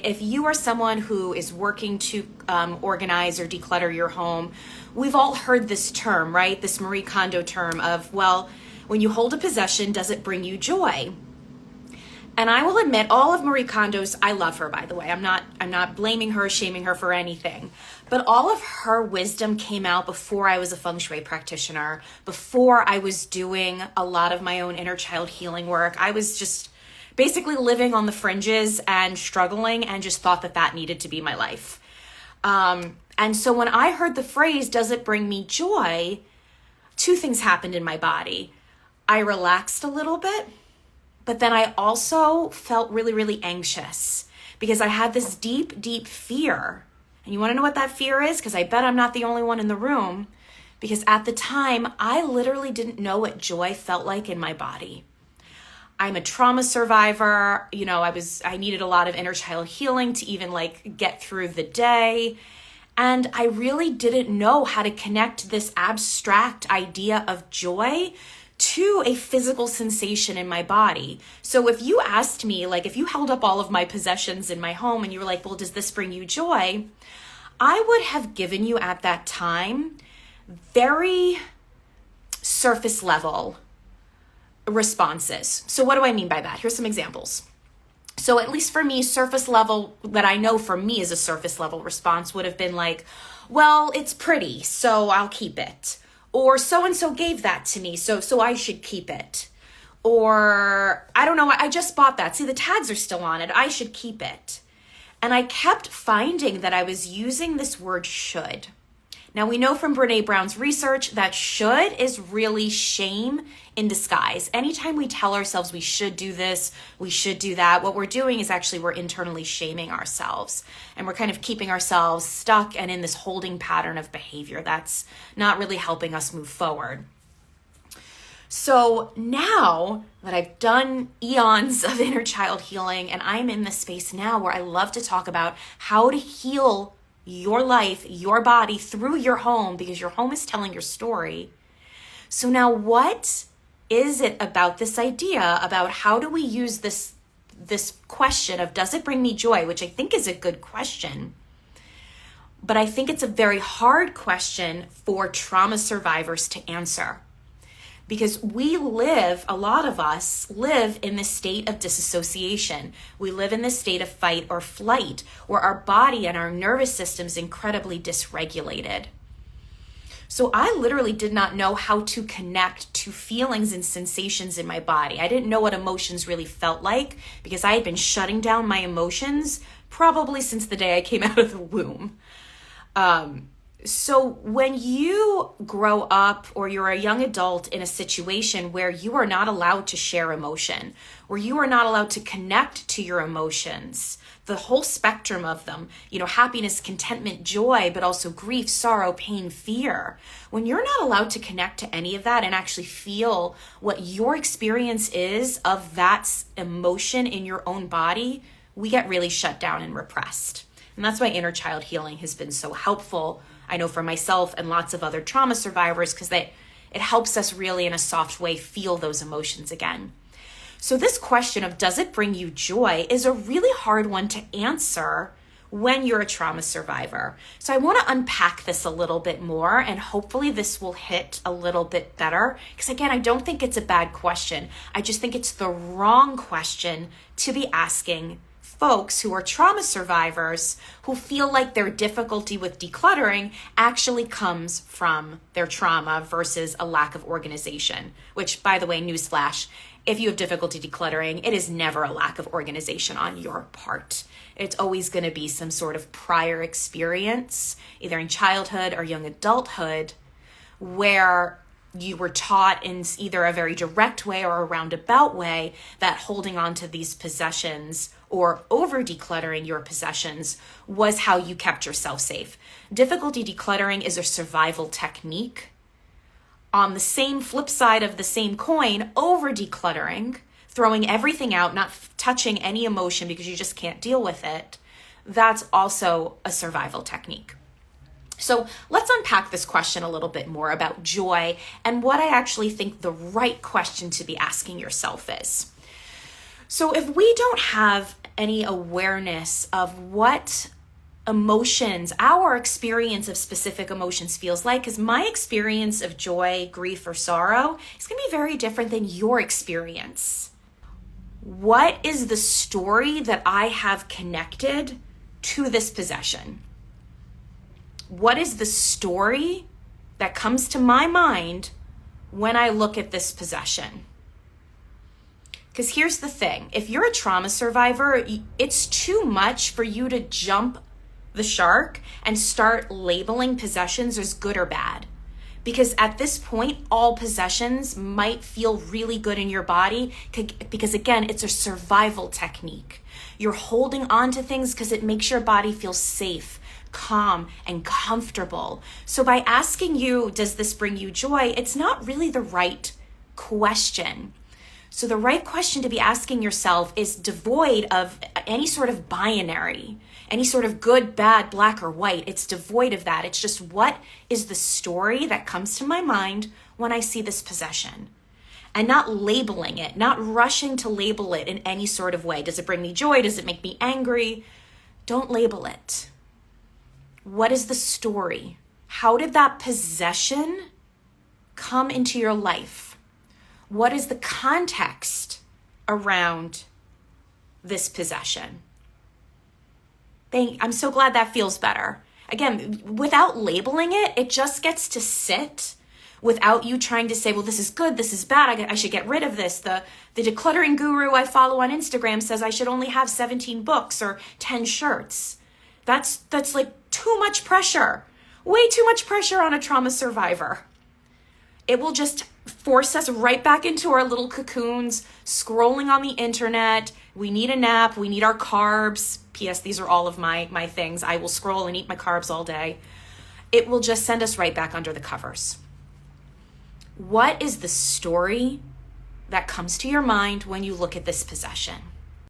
If you are someone who is working to organize or declutter your home, we've all heard this term, right? This Marie Kondo term of, well, when you hold a possession, does it bring you joy? And I will admit, all of Marie Kondo's, I love her, by the way. I'm not blaming her, shaming her for anything. But all of her wisdom came out before I was a feng shui practitioner, before I was doing a lot of my own inner child healing work. I was just basically living on the fringes and struggling and just thought that needed to be my life. And so when I heard the phrase, does it bring me joy? Two things happened in my body. I relaxed a little bit, but then I also felt really, really anxious because I had this deep, deep fear. And you want to know what that fear is? Because I bet I'm not the only one in the room. Because at the time, I literally didn't know what joy felt like in my body. I'm a trauma survivor. You know, I needed a lot of inner child healing to even get through the day. And I really didn't know how to connect this abstract idea of joy to a physical sensation in my body. So if you asked me, if you held up all of my possessions in my home and you were like, well, does this bring you joy? I would have given you at that time very surface level responses. So what do I mean by that? Here's some examples. So at least for me, surface level, that I know for me is a surface level response would have been like, well, it's pretty, so I'll keep it. Or so-and-so gave that to me, so I should keep it. Or, I don't know, I just bought that. See, the tags are still on it. I should keep it. And I kept finding that I was using this word should. Now, we know from Brene Brown's research that should is really shame in disguise. Anytime we tell ourselves we should do this, we should do that, what we're doing is actually we're internally shaming ourselves. And we're kind of keeping ourselves stuck and in this holding pattern of behavior that's not really helping us move forward. So now that I've done eons of inner child healing and I'm in this space now where I love to talk about how to heal your life, your body through your home, because your home is telling your story. So now what is it about this idea about how do we use this question of does it bring me joy, which I think is a good question, but I think it's a very hard question for trauma survivors to answer. Because a lot of us live in this state of disassociation. We live in this state of fight or flight, where our body and our nervous system is incredibly dysregulated. So I literally did not know how to connect to feelings and sensations in my body. I didn't know what emotions really felt like because I had been shutting down my emotions probably since the day I came out of the womb. So when you grow up or you're a young adult in a situation where you are not allowed to share emotion, where you are not allowed to connect to your emotions, the whole spectrum of them, happiness, contentment, joy, but also grief, sorrow, pain, fear. When you're not allowed to connect to any of that and actually feel what your experience is of that emotion in your own body, we get really shut down and repressed. And that's why inner child healing has been so helpful, I know, for myself and lots of other trauma survivors, because it helps us really in a soft way feel those emotions again. So this question of does it bring you joy is a really hard one to answer when you're a trauma survivor. So I want to unpack this a little bit more, and hopefully this will hit a little bit better. Because again, I don't think it's a bad question. I just think it's the wrong question to be asking folks who are trauma survivors who feel like their difficulty with decluttering actually comes from their trauma versus a lack of organization, which, by the way, newsflash, if you have difficulty decluttering, it is never a lack of organization on your part. It's always going to be some sort of prior experience, either in childhood or young adulthood, where you were taught in either a very direct way or a roundabout way that holding on to these possessions or over decluttering your possessions was how you kept yourself safe. Difficulty decluttering is a survival technique. On the same flip side of the same coin, over decluttering, throwing everything out, not touching any emotion because you just can't deal with it, that's also a survival technique. So let's unpack this question a little bit more about joy and what I actually think the right question to be asking yourself is. So if we don't have any awareness of what emotions, our experience of specific emotions feels like, because my experience of joy, grief, or sorrow is going to be very different than your experience. What is the story that I have connected to this possession? What is the story that comes to my mind when I look at this possession? Because here's the thing, if you're a trauma survivor, it's too much for you to jump the shark and start labeling possessions as good or bad. Because at this point, all possessions might feel really good in your body because again, it's a survival technique. You're holding on to things because it makes your body feel safe, calm, and comfortable. So by asking you, does this bring you joy? It's not really the right question. So the right question to be asking yourself is devoid of any sort of binary, any sort of good, bad, black, or white. It's devoid of that. It's just, what is the story that comes to my mind when I see this possession? And not labeling it, not rushing to label it in any sort of way. Does it bring me joy? Does it make me angry? Don't label it. What is the story? How did that possession come into your life? What is the context around this possession? I'm so glad that feels better. Again, without labeling it, it just gets to sit without you trying to say, well, this is good, this is bad, I should get rid of this. The decluttering guru I follow on Instagram says I should only have 17 books or 10 shirts. That's like too much pressure. Way too much pressure on a trauma survivor. It will just force us right back into our little cocoons, scrolling on the internet. We need a nap. We need our carbs. P.S. These are all of my things. I will scroll and eat my carbs all day. It will just send us right back under the covers. What is the story that comes to your mind when you look at this possession?